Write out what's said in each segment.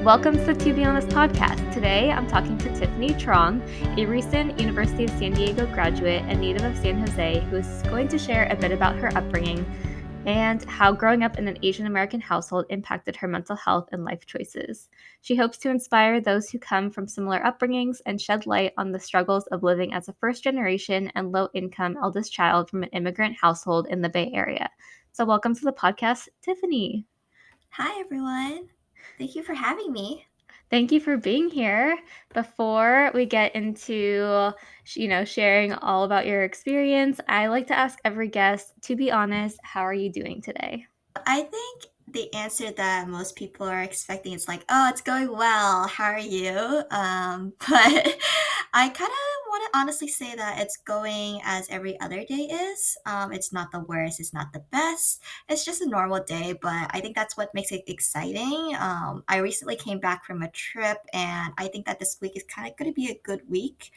Welcome to the To Be Honest podcast. Today, I'm talking to Tiffany Truong, a recent University of San Diego graduate and native of San Jose, who is going to share a bit about her upbringing and how growing up in an Asian American household impacted her mental health and life choices. She hopes to inspire those who come from similar upbringings and shed light on the struggles of living as a first-generation and low-income eldest child from an immigrant household in the Bay Area. So welcome to the podcast, Tiffany. Hi, everyone. Thank you for having me. Thank you for being here. Before we get into, sharing all about your experience, I like to ask every guest, to be honest, how are you doing today? I think the answer that most people are expecting is like, oh, it's going well. How are you? But I kind of want to honestly say that it's going as every other day is. It's not the worst, it's not the best. It's just a normal day, but I think that's what makes it exciting. I recently came back from a trip, and I think that this week is kind of going to be a good week.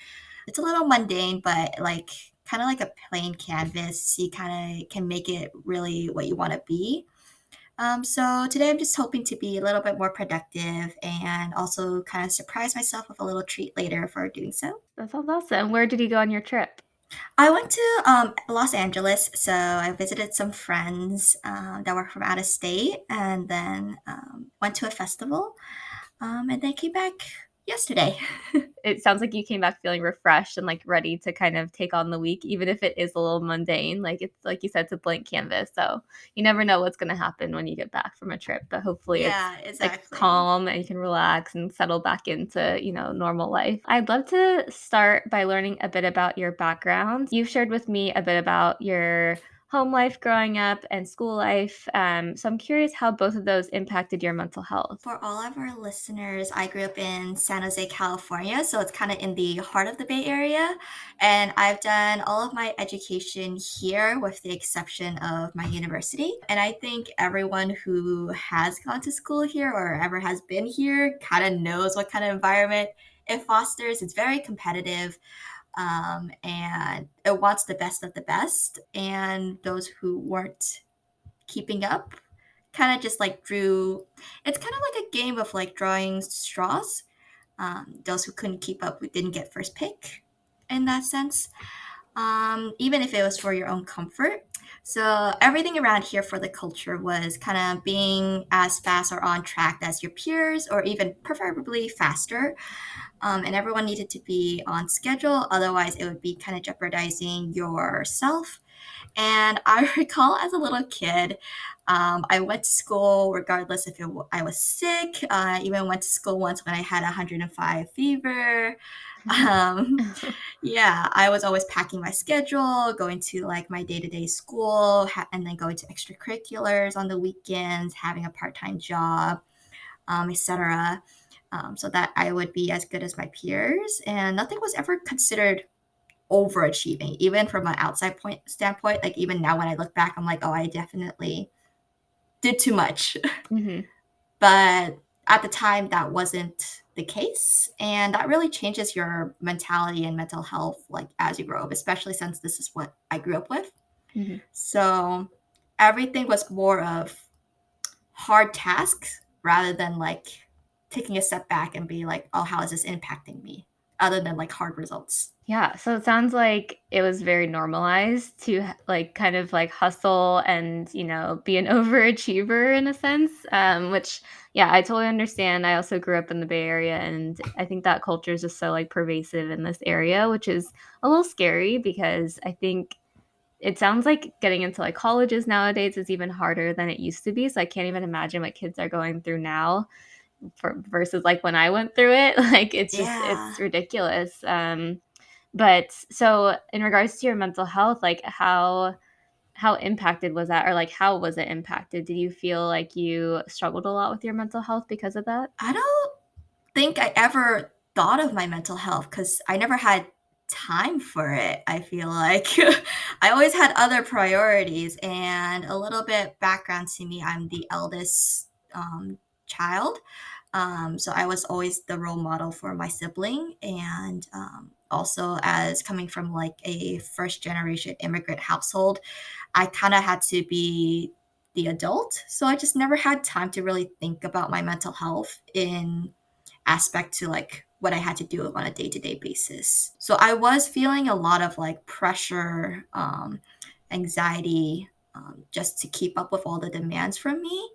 It's a little mundane, but like kind of like a plain canvas. You kind of can make it really what you want to be. So today I'm just hoping to be a little bit more productive and also kind of surprise myself with a little treat later for doing so. That sounds awesome. Where did you go on your trip? I went to Los Angeles, so I visited some friends that were from out of state, and then went to a festival, and then came back yesterday. It sounds like you came back feeling refreshed and like ready to kind of take on the week, even if it is a little mundane. Like it's like you said, it's a blank canvas. So you never know what's going to happen when you get back from a trip. But hopefully it's Yeah, like exactly. calm and you can relax and settle back into, normal life. I'd love to start by learning a bit about your background. You've shared with me a bit about your home life growing up and school life. So I'm curious how both of those impacted your mental health. For all of our listeners, I grew up in San Jose, California, so it's kind of in the heart of the Bay Area. And I've done all of my education here, with the exception of my university. And I think everyone who has gone to school here or ever has been here kind of knows what kind of environment it fosters. It's very competitive, and it wants the best of the best. And those who weren't keeping up kind of just like drew. It's kind of like a game of like drawing straws. Those who couldn't keep up didn't get first pick in that sense, even if it was for your own comfort. So everything around here for the culture was kind of being as fast or on track as your peers, or even preferably faster. And everyone needed to be on schedule, otherwise it would be kind of jeopardizing yourself. And I recall as a little kid, I went to school regardless if I was sick. I even went to school once when I had 105 fever. Um, yeah, I was always packing my schedule, going to like my day-to-day school, and then going to extracurriculars on the weekends, having a part-time job, etc. So that I would be as good as my peers. And nothing was ever considered overachieving, even from an outside point standpoint. Like even now when I look back, I'm like, oh, I definitely did too much. Mhm. But at the time that wasn't the case. And that really changes your mentality and mental health like as you grow up, especially since this is what I grew up with. Mhm. So everything was more of hard tasks rather than like taking a step back and be like, oh, how is this impacting me? Other than like hard results. Yeah, so it sounds like it was very normalized to like kind of like hustle and, be an overachiever in a sense, which, yeah, I totally understand. I also grew up in the Bay Area and I think that culture is just so like pervasive in this area, which is a little scary because I think it sounds like getting into like colleges nowadays is even harder than it used to be. So I can't even imagine what kids are going through now versus like when I went through it. Like Yeah. it's ridiculous. But so in regards to your mental health, like how impacted was that or like how was it impacted? Did you feel like you struggled a lot with your mental health because of that? I don't think I ever thought of my mental health because I never had time for it. I feel like I always had other priorities. And a little bit background to me, I'm the eldest child. So I was always the role model for my sibling. And also, as coming from like a first generation immigrant household, I kind of had to be the adult. So I just never had time to really think about my mental health in aspect to like what I had to do on a day-to-day basis. So I was feeling a lot of like pressure, anxiety, just to keep up with all the demands from me,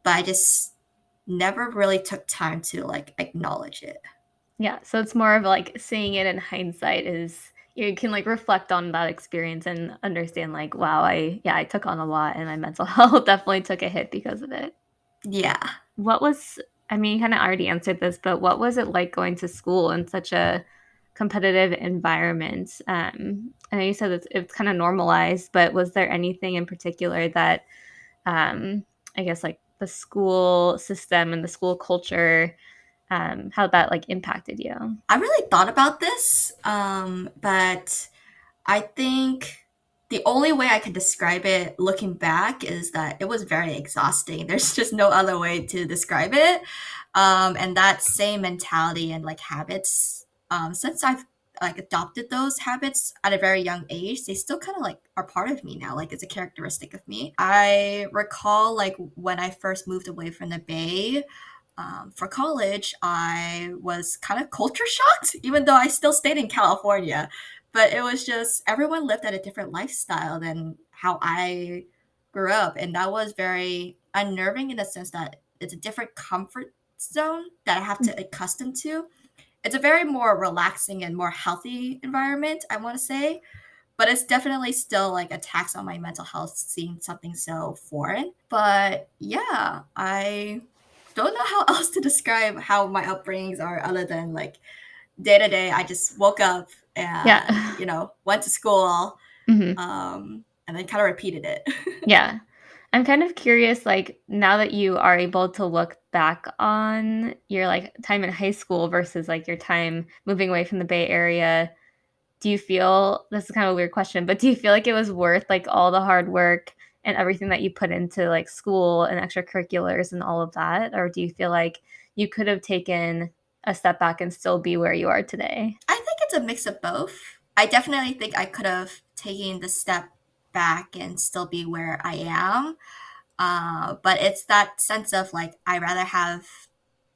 but I just never really took time to like acknowledge it. Yeah, so it's more of like seeing it in hindsight is you can like reflect on that experience and understand like, wow, I took on a lot and my mental health definitely took a hit because of it. Yeah. What was I mean, you kind of already answered this, but what was it like going to school in such a competitive environment? I know you said it's kind of normalized, but was there anything in particular that I guess like the school system and the school culture, how that like impacted you? I really thought about this, but I think the only way I could describe it looking back is that it was very exhausting. There's just no other way to describe it. And that same mentality and like habits, since I've like adopted those habits at a very young age, they still kind of like are part of me now. Like it's a characteristic of me. I recall like when I first moved away from the Bay, for college, I was kind of culture shocked, even though I still stayed in California. But it was just everyone lived at a different lifestyle than how I grew up. And that was very unnerving in the sense that it's a different comfort zone that I have to accustom to. It's a very more relaxing and more healthy environment, I want to say, but it's definitely still like a tax on my mental health seeing something so foreign. But yeah, I don't know how else to describe how my upbringings are other than like day to day. I just woke up Yeah. and, went to school, Mhm. and then kind of repeated it. Yeah. I'm kind of curious, like, now that you are able to look back on your, like, time in high school versus, like, your time moving away from the Bay Area, do you feel this is kind of a weird question, but do you feel like it was worth, like, all the hard work and everything that you put into, like, school and extracurriculars and all of that? Or do you feel like you could have taken a step back and still be where you are today? I think it's a mix of both. I definitely think I could have taken the step back and still be where I am. But it's that sense of like, I rather have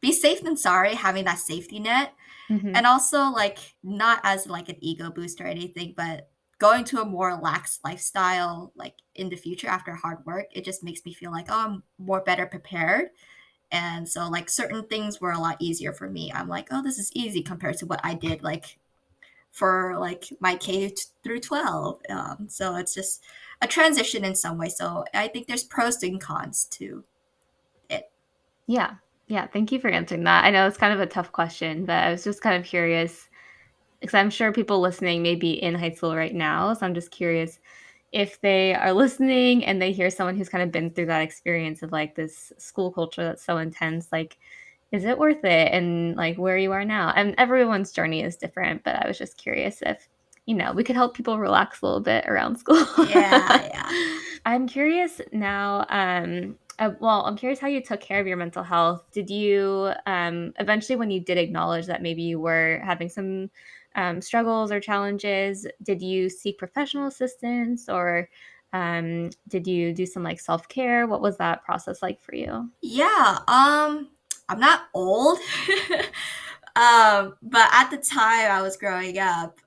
be safe than sorry, having that safety net. Mhm. And also like not as like an ego boost or anything, but going to a more relaxed lifestyle like in the future after hard work, it just makes me feel like, oh, I'm more better prepared. And so like certain things were a lot easier for me. I'm like, oh, this is easy compared to what I did like for like my through 12. So it's just a transition in some way. So I think there's pros and cons to it. Yeah. Yeah, thank you for answering that. I know it's kind of a tough question, but I was just kind of curious because I'm sure people listening may be in high school right now, so I'm just curious if they are listening and they hear someone who's kind of been through that experience of, like, this school culture that's so intense, like, is it worth it? And, like, where you are now. And everyone's journey is different, but I was just curious if, we could help people relax a little bit around school. Yeah, yeah. I'm curious now, well, I'm curious how you took care of your mental health. Did you, eventually, when you did acknowledge that maybe you were having some struggles or challenges, did you seek professional assistance or did you do some like self care? What was that process like for you? Yeah, I'm not old. But at the time I was growing up,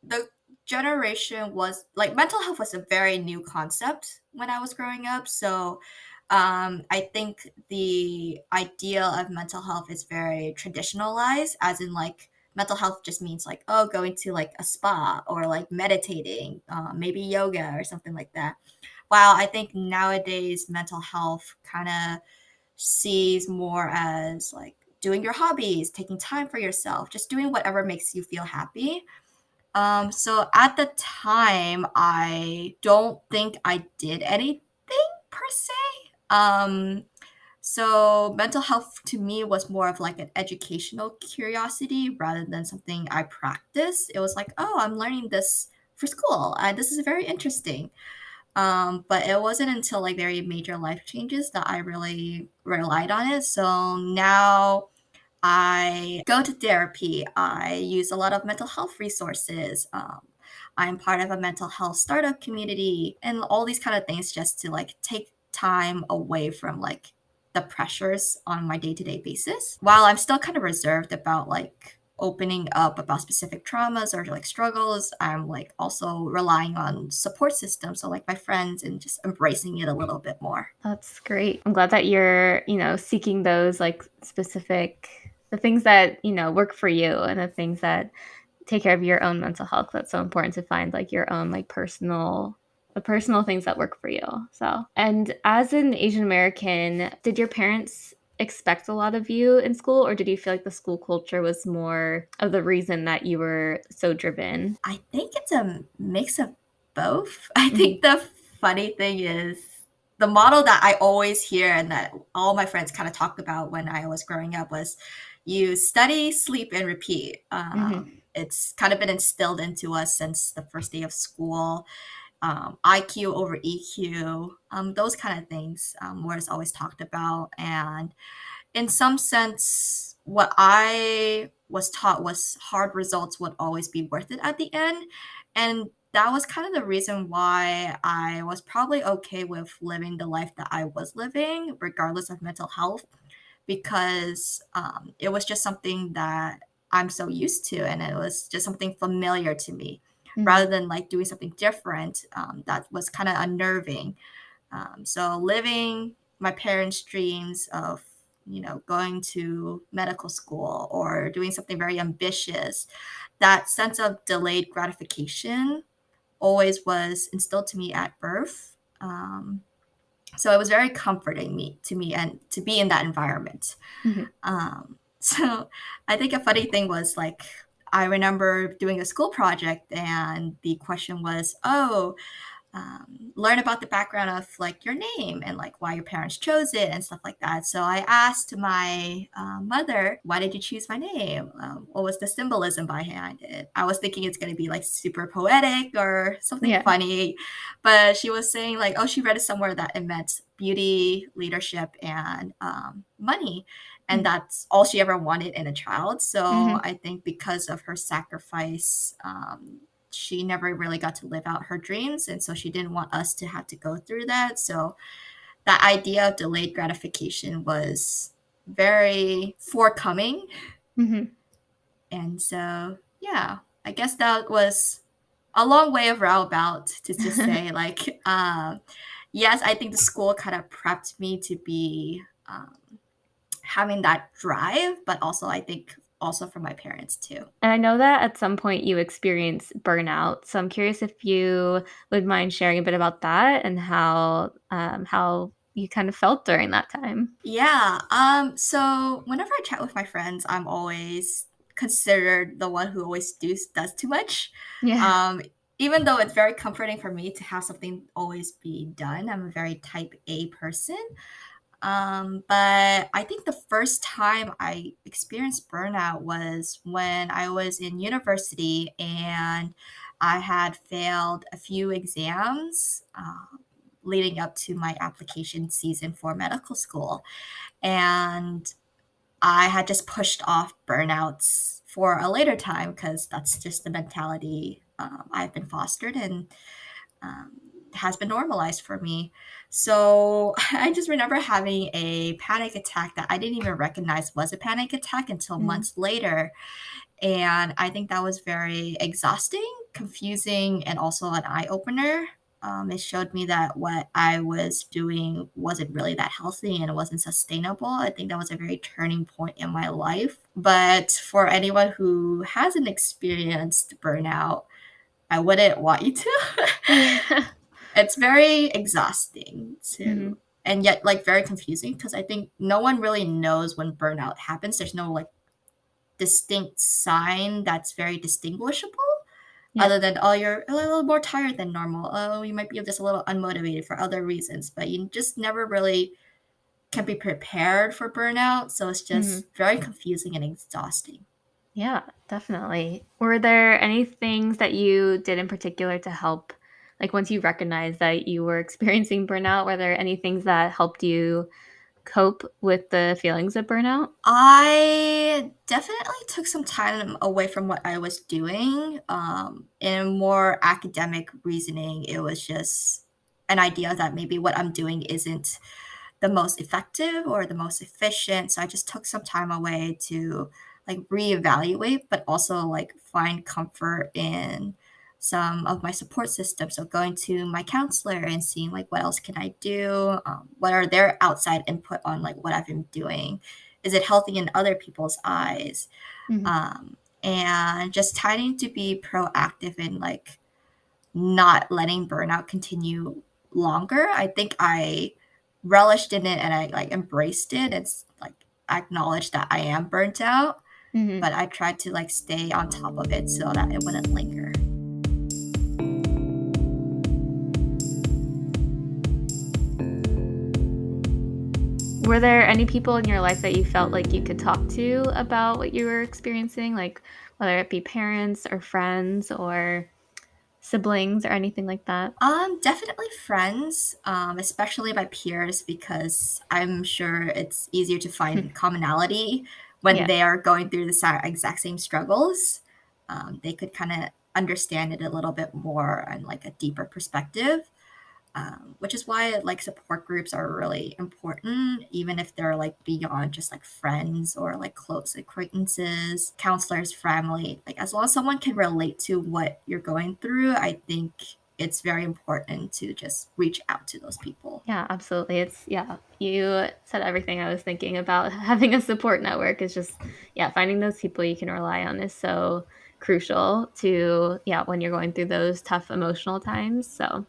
the generation was like mental health was a very new concept when I was growing up. So I think the idea of mental health is very traditionalized, as in like mental health just means like, oh, going to like a spa or like meditating, maybe yoga or something like that. Wow, I think nowadays mental health kind of sees more as like doing your hobbies, taking time for yourself, just doing whatever makes you feel happy. So at the time, I don't think I did anything per se. Um, so mental health to me was more of like an educational curiosity rather than something I practiced. It was like, oh, I'm learning this for school, and this is very interesting. But it wasn't until like very major life changes that I really relied on it. So now I go to therapy. I use a lot of mental health resources. I'm part of a mental health startup community, and all these kind of things just to like take time away from like the pressures on my day-to-day basis, while I'm still kind of reserved about like opening up about specific traumas or like struggles. I'm like also relying on support systems, so like my friends, and just embracing it a little bit more. That's great. I'm glad that you're, seeking those like specific the things that, work for you and the things that take care of your own mental health. That's so important to find like your own like the personal things that work for you. So, and as an Asian American, did your parents expect a lot of you in school, or did you feel like the school culture was more of the reason that you were so driven? I think it's a mix of both. I Mhm. think the funny thing is the model that I always hear and that all my friends kind of talked about when I was growing up was you study, sleep, and repeat. Mhm. It's kind of been instilled into us since the first day of school. IQ over EQ, those kind of things, was always talked about. And in some sense, what I was taught was hard results would always be worth it at the end. And that was kind of the reason why I was probably okay with living the life that I was living, regardless of mental health, because it was just something that I'm so used to, and it was just something familiar to me, Mhm. rather than like doing something different that was kind of unnerving. So living my parents' dreams of, going to medical school or doing something very ambitious, that sense of delayed gratification always was instilled to me at birth. So it was very comforting me to me and to be in that environment. Mhm. So I think a funny thing was like I remember doing a school project and the question was, oh, learn about the background of like your name and like why your parents chose it and stuff like that. So I asked my mother, why did you choose my name? What was the symbolism behind it? I was thinking it's going to be like super poetic or something Yeah. funny, but she was saying like, oh, she read it somewhere that it meant beauty, leadership, and money. And Mhm. that's all she ever wanted in a child. So Mhm. I think because of her sacrifice, she never really got to live out her dreams, and so she didn't want us to have to go through that. So that idea of delayed gratification was very forthcoming. Mhm. And so yeah, I guess that was a long way of roundabout to just say like yes, I think the school kind of prepped me to be having that drive, but also I think also from my parents too. And I know that at some point you experienced burnout, so I'm curious if you would mind sharing a bit about that and how you kind of felt during that time? Yeah. So whenever I chat with my friends, I'm always considered the one who always does too much. Yeah. Um, Even though it's very comforting for me to have something always be done. I'm a very type A person. But I think the first time I experienced burnout was when I was in university and I had failed a few exams leading up to my application season for medical school. And I had just pushed off burnouts for a later time because that's just the mentality I've been fostered and um, has been normalized for me. So I just remember having a panic attack that I didn't even recognize was a panic attack until Mm. months later. And I think that was very exhausting, confusing, and also an eye opener. It showed me that what I was doing wasn't really that healthy and it wasn't sustainable. I think that was a very turning point in my life. But for anyone who hasn't experienced burnout, I wouldn't want you to. It's very exhausting Mhm. to, and yet like very confusing because I think no one really knows when burnout happens. There's no like distinct sign that's very distinguishable Yeah. other than, oh, you're a little more tired than normal. Oh, you might be just a little unmotivated for other reasons, but you just never really can be prepared for burnout. So it's Mhm. just very confusing and exhausting. Yeah, definitely. Were there any things that you did in particular to help like, once you recognized that you were experiencing burnout, were there any things that helped you cope with the feelings of burnout? I definitely took some time away from what I was doing. In more academic reasoning, it was just an idea that maybe what I'm doing isn't the most effective or the most efficient. So I just took some time away to like reevaluate, but also like find comfort in some of my support systems. So going to my counselor and seeing like what else can I do? What are their outside input on like what I've been doing? Is it healthy in other people's eyes? Mhm. And just trying to be proactive in like not letting burnout continue longer. I think I relished in it and I like embraced it. It's like I acknowledge that I am burnt out, Mhm. but I tried to like stay on top of it so that it wouldn't linger. Were there any people in your life that you felt like you could talk to about what you were experiencing, like whether it be parents or friends or siblings or anything like that? Definitely friends, especially my peers, because I'm sure it's easier to Hmm. find commonality when Yeah. they are going through the exact same struggles. They could kind of understand it a little bit more and like a deeper perspective, which is why like support groups are really important, even if they're like beyond just like friends or like close acquaintances, counselors, family. Like as long as someone can relate to what you're going through, I think it's very important to just reach out to those people. Yeah, absolutely. Yeah, you said everything I was thinking about. Having a support network is just, yeah, finding those people you can rely on is so crucial to, yeah, when you're going through those tough emotional times. So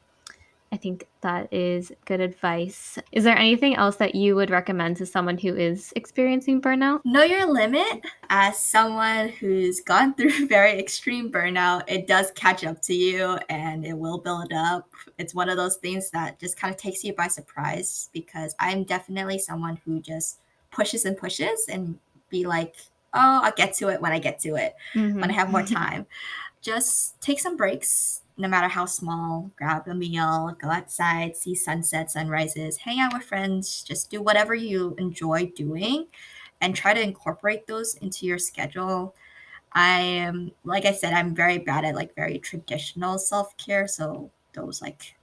I think that is good advice. Is there anything else that you would recommend to someone who is experiencing burnout? Know your limit. As someone who's gone through very extreme burnout, it does catch up to you and it will build up. It's one of those things that just kind of takes you by surprise, because I'm definitely someone who just pushes and be like, oh, I'll get to it when I get to it, when I Mhm. have more time. Just take some breaks, no matter how small. Grab a meal, go outside, see sunsets, sunrises, hang out with friends, just do whatever you enjoy doing and try to incorporate those into your schedule. I am, like I said, I'm very bad at like very traditional self care. So those like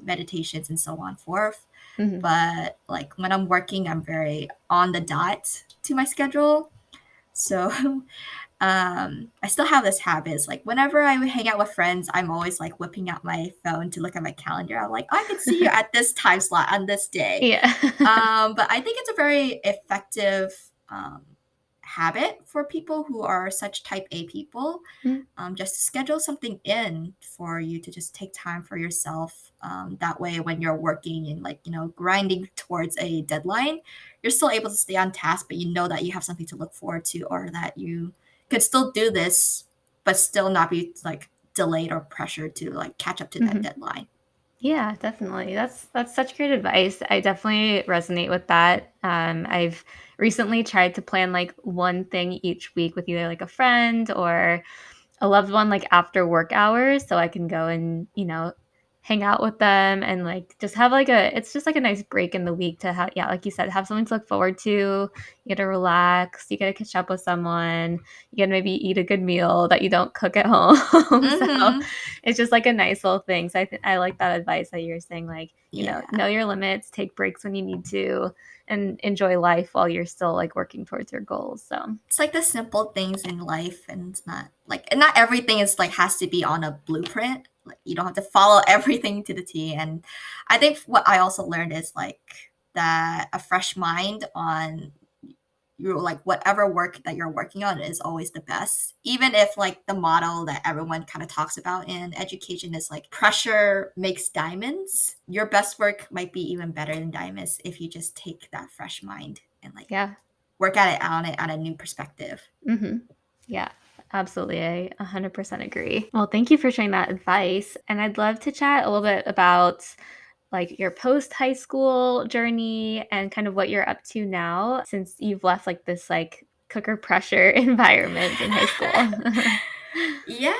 meditations and so on forth. Mhm. But like when I'm working, I'm very on the dot to my schedule. So I still have this habit. It's like whenever I hang out with friends, I'm always like whipping out my phone to look at my calendar. I'm like, I could see you at this time slot on this day. Yeah. But I think it's a very effective habit for people who are such type A people, Mm, just to schedule something in for you to just take time for yourself. That way, when you're working and like, grinding towards a deadline, you're still able to stay on task, but you know that you have something to look forward to, or that you could still do this, but still not be like delayed or pressured to like catch up to that mhm. deadline. Yeah, definitely. That's such great advice. I definitely resonate with that. I've recently tried to plan like one thing each week with either like a friend or a loved one, like, after work hours so I can go and, hang out with them and, like, just have, like, a it's just, like, a nice break in the week to have yeah, like you said, have something to look forward to. You get to relax, you get to catch up with someone, you get to maybe eat a good meal that you don't cook at home. So, Mm-hmm. it's just, like, a nice little thing. So I like that advice that you're saying, like, Yeah. know your limits, take breaks when you need to, and enjoy life while you're still, like, working towards your goals, so It's like the simple things in life, and it's not like, and not everything is like has to be on a blueprint. Like you don't have to follow everything to the T. And I think what I also learned is like that a fresh mind on you, like whatever work that you're working on, is always the best, even if like the model that everyone kind of talks about in education is like pressure makes diamonds. Your best work might be even better than diamonds if you just take that fresh mind and like yeah. work at it on a new perspective. Mhm. Yeah, absolutely. I 100% agree. Well, thank you for sharing that advice. And I'd love to chat a little bit about like your post high school journey and kind of what you're up to now since you've left like this like cooker pressure environment in high school. Yeah,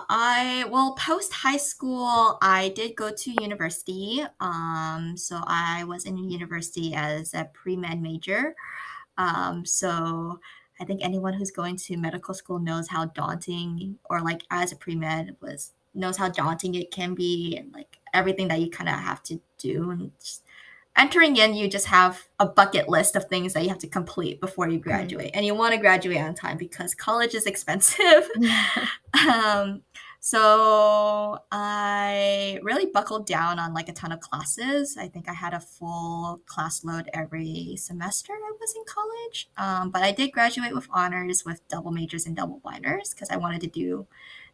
I well, post high school, I did go to university. So I was in university as a pre-med major. So I think anyone who's going to medical school knows how daunting, or like as a pre-med knows how daunting it can be, and like everything that you kind of have to do. And just entering in, you just have a bucket list of things that you have to complete before you graduate. And you want to graduate on time because college is expensive. Yeah. um, so I really buckled down on like a ton of classes. I think I had a full class load every semester I was in college. But I did graduate with honors with double majors and double minors because I wanted to do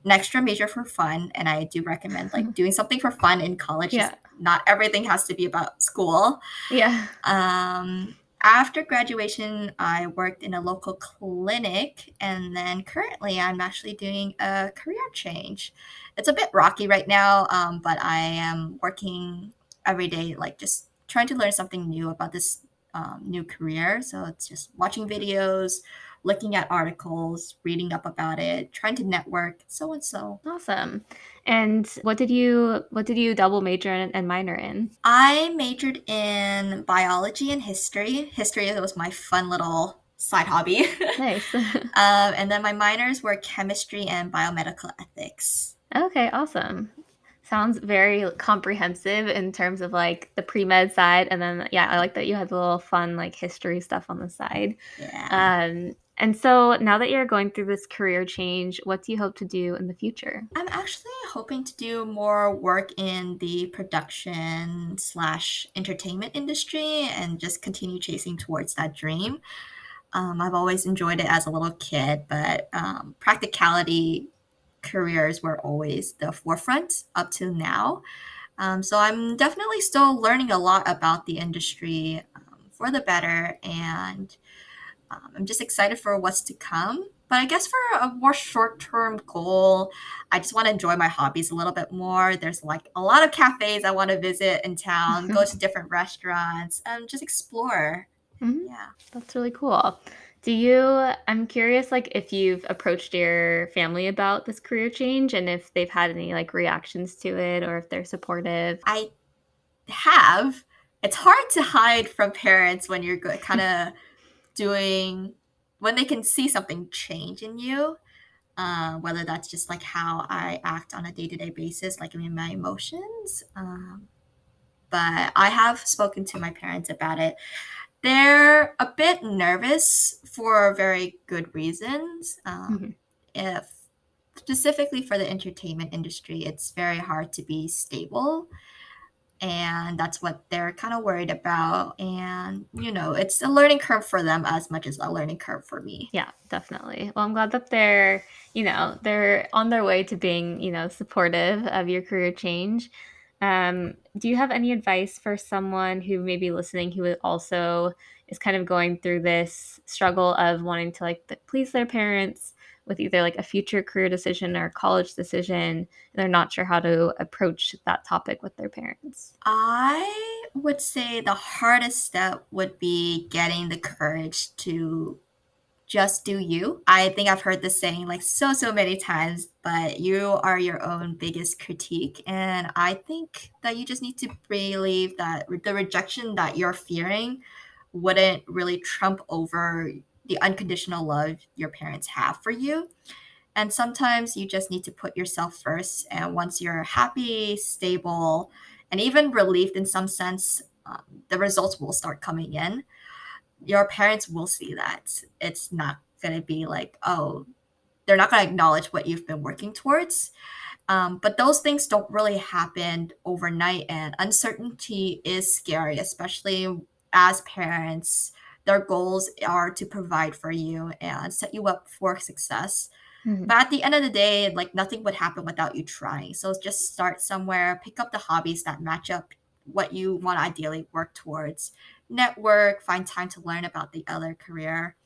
an extra major for fun. And I do recommend like doing something for fun in college. Yeah. Not everything has to be about school. Yeah. After graduation, I worked in a local clinic, and then currently I'm actually doing a career change. It's a bit rocky right now, but I am working every day, like just trying to learn something new about this new career. So it's just watching videos, looking at articles, reading up about it, trying to network, so and so. Awesome. And what did you double major and minor in? I majored in biology and history. History was my fun little side hobby. Nice. And then my minors were chemistry and biomedical ethics. Okay, awesome. Sounds very comprehensive in terms of like the pre-med side, and then yeah, I like that you had the little fun like history stuff on the side. Yeah. And so now that you're going through this career change, what do you hope to do in the future? I'm actually hoping to do more work in the production slash entertainment industry and just continue chasing towards that dream. I've always enjoyed it as a little kid, but practicality careers were always the forefront up to now. So I'm definitely still learning a lot about the industry for the better, and I'm just excited for what's to come. But I guess for a more short term goal, I just want to enjoy my hobbies a little bit more. There's like a lot of cafes I want to visit in town, go to different restaurants, just explore. Mhm. Yeah. That's really cool. I'm curious, like, if you've approached your family about this career change and if they've had any like reactions to it or if they're supportive. I have. It's hard to hide from parents when you're kind of doing, when they can see something change in you, whether that's just like how I act on a day-to-day basis, like in my emotions. But I have spoken to my parents about it. They're a bit nervous for very good reasons. Mhm. If specifically for the entertainment industry, it's very hard to be stable, and that's what they're kind of worried about. And it's a learning curve for them as much as a learning curve for me. Yeah, definitely. Well, I'm glad that they're on their way to being, supportive of your career change. Do you have any advice for someone who may be listening who also is kind of going through this struggle of wanting to like please their parents with either like a future career decision or a college decision, and they're not sure how to approach that topic with their parents? I would say the hardest step would be getting the courage to just do you. I think I've heard this saying like so many times, but you are your own biggest critique. And I think that you just need to believe that the rejection that you're fearing wouldn't really trump over the unconditional love your parents have for you. And sometimes you just need to put yourself first. And once you're happy, stable, and even relieved in some sense, the results will start coming in. Your parents will see that. It's not going to be like, oh, they're not going to acknowledge what you've been working towards. But those things don't really happen overnight, and uncertainty is scary, especially as parents. Their goals are to provide for you and set you up for success. Mhm. But at the end of the day, like nothing would happen without you trying. So just start somewhere, pick up the hobbies that match up what you want to ideally work towards, network, find time to learn about the other career.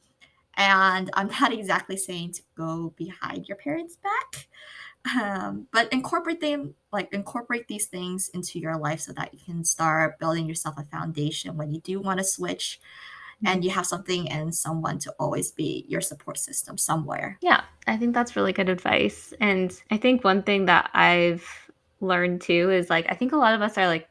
And I'm not exactly saying to go behind your parents' back, but incorporate these things into your life so that you can start building yourself a foundation when you do want to switch, and Mhm. you have something and someone to always be your support system somewhere. Yeah, I think that's really good advice. And I think one thing that I've learned too is like, I think a lot of us are like,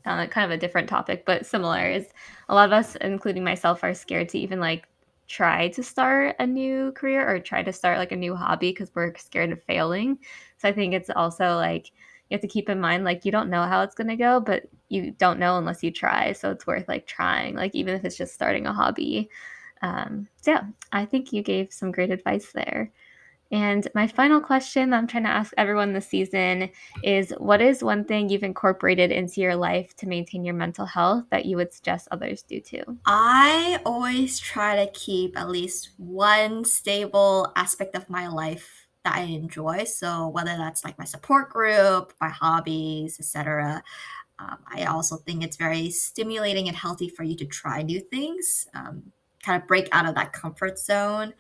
kind of a different topic, but similar is a lot of us, including myself, are scared to even like try to start a new career or try to start like a new hobby because we're scared of failing. So I think it's also like you have to keep in mind like you don't know how it's going to go, but you don't know unless you try. So it's worth like trying, like even if it's just starting a hobby. So yeah, I think you gave some great advice there. And my final question that I'm trying to ask everyone this season is what is one thing you've incorporated into your life to maintain your mental health that you would suggest others do too? I always try to keep at least one stable aspect of my life that I enjoy. So whether that's like my support group, my hobbies, etc. I also think it's very stimulating and healthy for you to try new things, kind of break out of that comfort zone.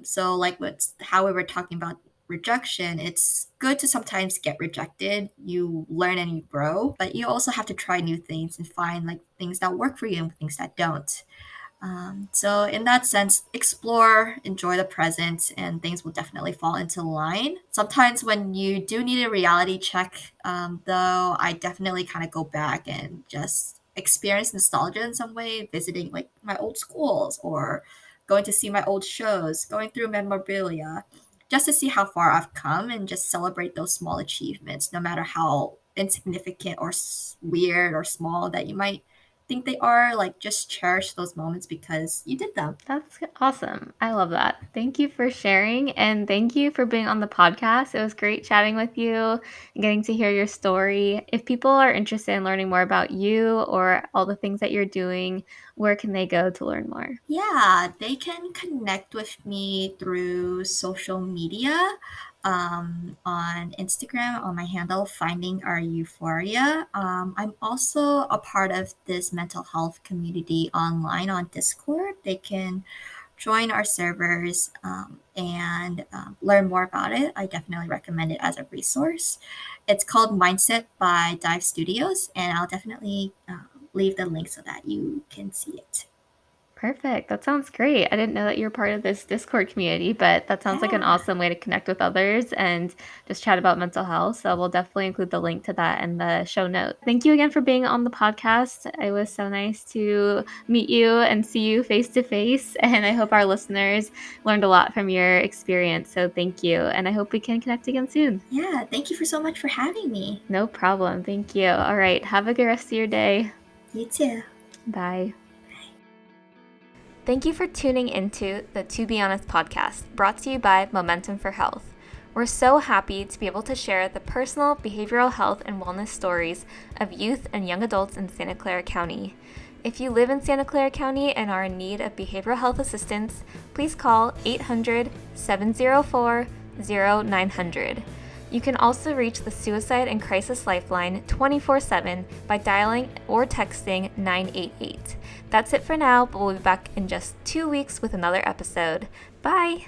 So like what's how we were talking about rejection, it's good to sometimes get rejected. You learn and you grow, but you also have to try new things and find like things that work for you and things that don't. So in that sense, explore, enjoy the present, and things will definitely fall into line. Sometimes when you do need a reality check, though, I definitely kind of go back and just experience nostalgia in some way, visiting like my old schools or going to see my old shows, going through memorabilia, just to see how far I've come and just celebrate those small achievements, no matter how insignificant or weird or small that you might think they are. Like just cherish those moments because you did them. That's awesome. I love that. Thank you for sharing and thank you for being on the podcast. It was great chatting with you and getting to hear your story. If people are interested in learning more about you or all the things that you're doing, where can they go to learn more? Yeah, they can connect with me through social media, on Instagram on my handle Finding Our Euphoria. I'm also a part of this mental health community online on Discord. They can join our servers, and learn more about it. I definitely recommend it as a resource. It's called Mindset by Dive Studios, and I'll definitely leave the link so that you can see it. Perfect. That sounds great. I didn't know that you were part of this Discord community, but that sounds like an Yeah. awesome way to connect with others and just chat about mental health. So we'll definitely include the link to that in the show notes. Thank you again for being on the podcast. It was so nice to meet you and see you face to face. And I hope our listeners learned a lot from your experience. So thank you. And I hope we can connect again soon. Yeah, thank you for so much for having me. No problem. Thank you. All right. Have a good rest of your day. You too. Bye. Thank you for tuning into the To Be Honest podcast, brought to you by Momentum for Health. We're so happy to be able to share the personal behavioral health and wellness stories of youth and young adults in Santa Clara County. If you live in Santa Clara County and are in need of behavioral health assistance, please call 800-704-0900. You can also reach the Suicide and Crisis Lifeline 24/7 by dialing or texting 988. That's it for now, but we'll be back in just 2 weeks with another episode. Bye!